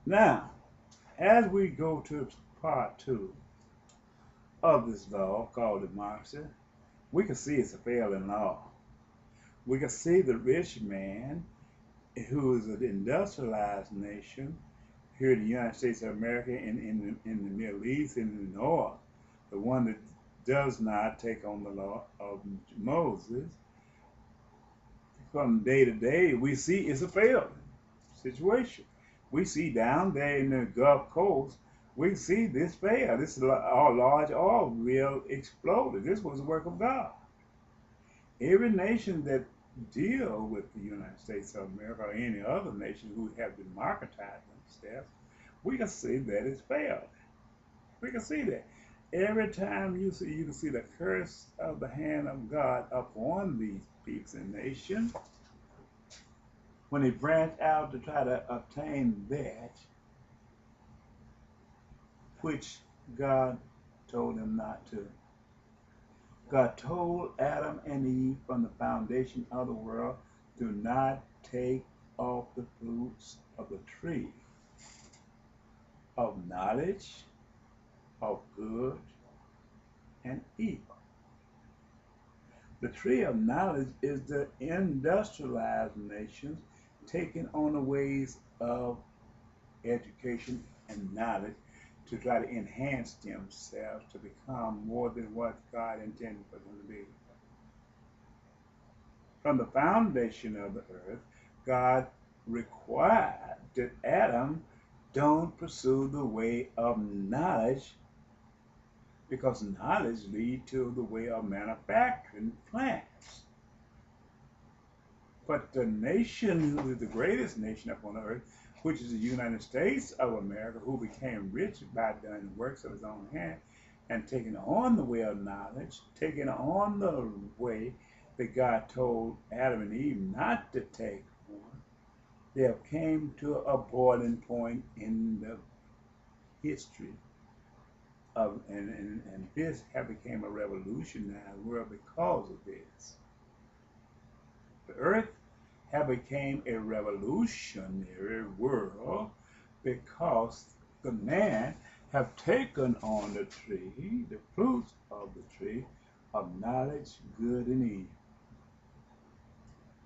Now, as we go to part two of this law called democracy, we can see it's a failing law. We can see the rich man who is an industrialized nation here in the United States of America and in the Middle East and in the North, the one that does not take on the law of Moses, from day to day, we see it's a failed situation. We see down there in the Gulf Coast, we see this fail. This large oil will exploded. This was the work of God. Every nation that deal with the United States of America or any other nation who have democratized themselves, we can see that it's failed. We can see that. Every time you can see the curse of the hand of God upon these peoples and nations when they branch out to try to obtain that which God told them not to. God told Adam and Eve from the foundation of the world, do not take off the fruits of the tree of knowledge of good and evil. The tree of knowledge is the industrialized nations taking on the ways of education and knowledge to try to enhance themselves to become more than what God intended for them to be. From the foundation of the earth, God required that Adam don't pursue the way of knowledge because knowledge leads to the way of manufacturing plants. But the nation who is the greatest nation upon earth, which is the United States of America, who became rich by doing the works of his own hand and taking on the way of knowledge, taking on the way that God told Adam and Eve not to take on, they have came to a boiling point in the history of, and this have become a revolutionary world because of this. The earth have become a revolutionary world because the man have taken on the tree, the fruits of the tree of knowledge, good and evil,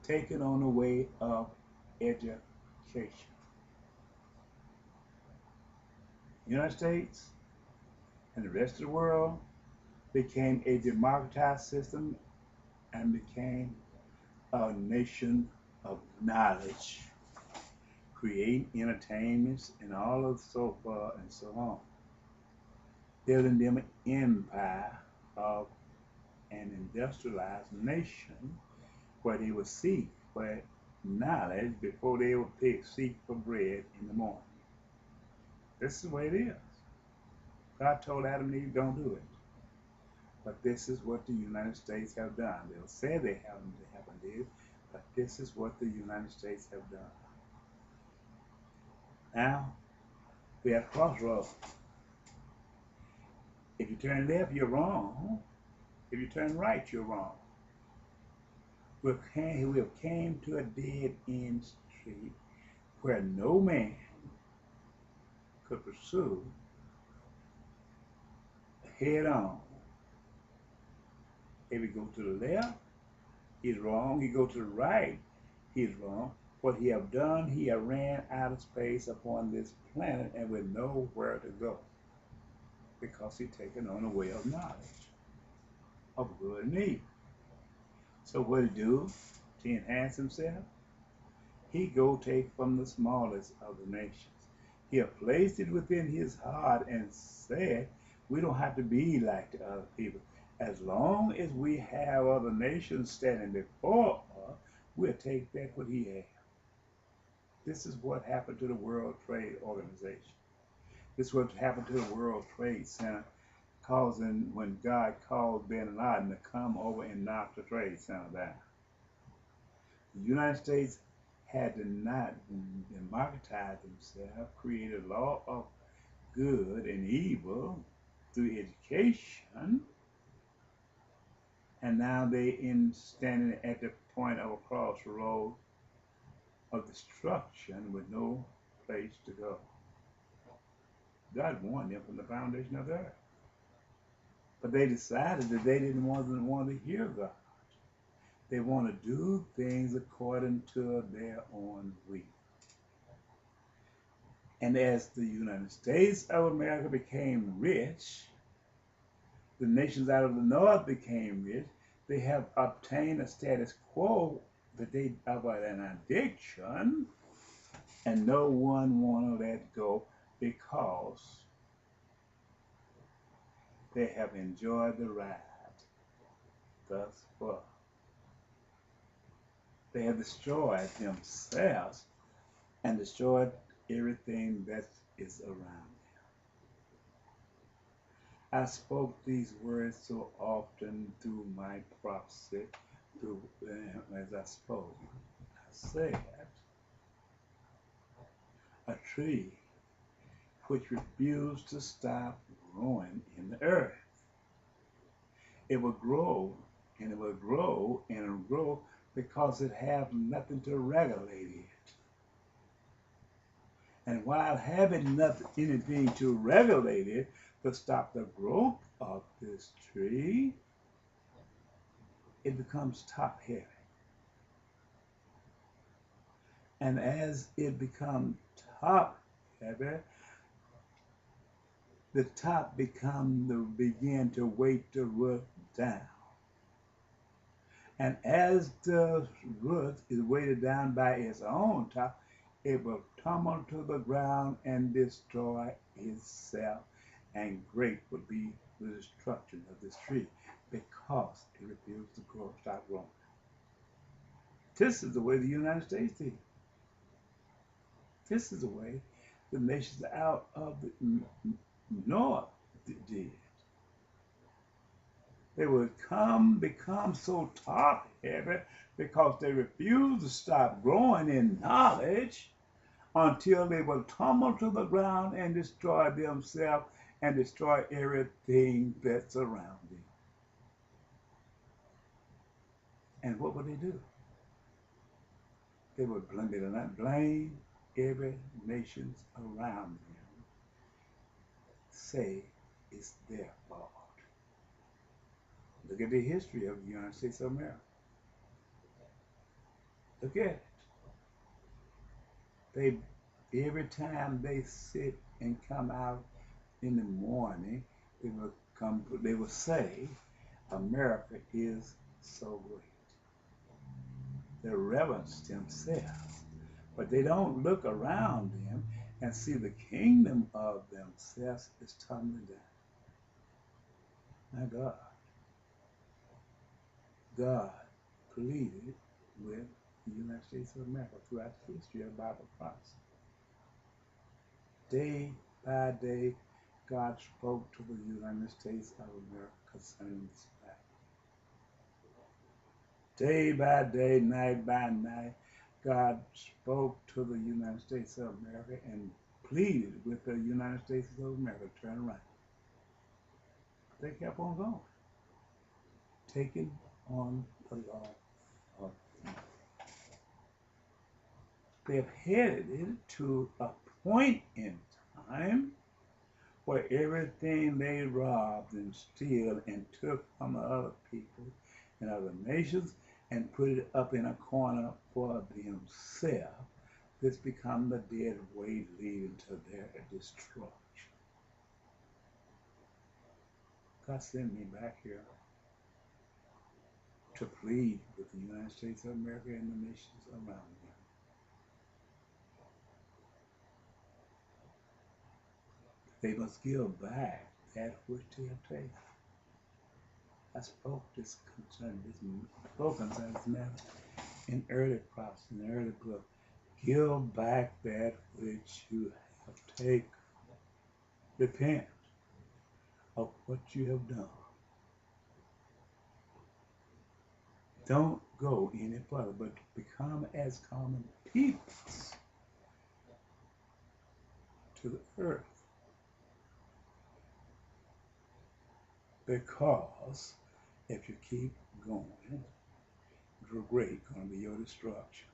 taken on the way of education. The United States and the rest of the world became a democratized system and became a nation of knowledge, creating entertainments and all of so far and so on, building them an empire of an industrialized nation where they would seek for knowledge before they would seek for bread in the morning. This is the way it is. God told Adam and Eve, don't do it. But this is what the United States have done. They'll say they haven't did, but this is what the United States have done. Now, we have crossroads. If you turn left, you're wrong. If you turn right, you're wrong. We have came to a dead end street where no man could pursue head on. If he go to the left, he's wrong. He go to the right, he's wrong. What he have done, he have ran out of space upon this planet and with nowhere to go because he taken on a way of knowledge of good and evil. So what he do to enhance himself? He go take from the smallest of the nations. He have placed it within his heart and said, we don't have to be like the other people. As long as we have other nations standing before us, we'll take back what he has. This is what happened to the World Trade Organization. This is what happened to the World Trade Center, causing when God called bin Laden to come over and knock the Trade Center down. The United States had to not democratize themselves, create a law of good and evil through education, and now they in standing at the point of a crossroad of destruction with no place to go. God warned them from the foundation of the earth. But they decided that they didn't want to hear God. They want to do things according to their own will. And as the United States of America became rich, the nations out of the north became rich. They have obtained a status quo that they of an addiction, and no one want to let go because they have enjoyed the ride thus far. They have destroyed themselves and destroyed everything that is around them. I spoke these words so often through my prophecy, as I spoke. I said, a tree which refused to stop growing in the earth. It will grow and it will grow and it will grow because it has nothing to regulate it. And while having nothing, anything to regulate it to stop the growth of this tree, it becomes top heavy. And as it becomes top heavy, the top begin to weight the root down. And as the root is weighted down by its own top, it will tumble to the ground and destroy itself. And great would be the destruction of this tree because it refused to stop growing. This is the way the United States did. This is the way the nations out of the north did. They would become so top heavy because they refused to stop growing in knowledge until they will tumble to the ground and destroy themselves and destroy everything that's around them. And what would they do? They would blame every nation around them, say it's their fault. Look at the history of the United States of America. Look at it. Every time they sit and come out in the morning, they will say, America is so great. They reverence themselves, but they don't look around them and see the kingdom of themselves is tumbling down. My God. God pleaded with the United States of America throughout the history of Bible prophecy. Day by day, God spoke to the United States of America concerning this matter. Day by day, night by night, God spoke to the United States of America and pleaded with the United States of America to turn around. They kept on going, taking on the law of God. They have headed it to a point in time where everything they robbed and steal and took from other people and other nations and put it up in a corner for themselves, this become the dead weight leading to their destruction. God sent me back here to plead with the United States of America and the nations around them. They must give back that which they have taken. I spoke concerning this matter in early prophecy, in the early book. Give back that which you have taken. Repent of what you have done. Don't go any further, but become as common people to the earth. Because if you keep going, great going to be your destruction.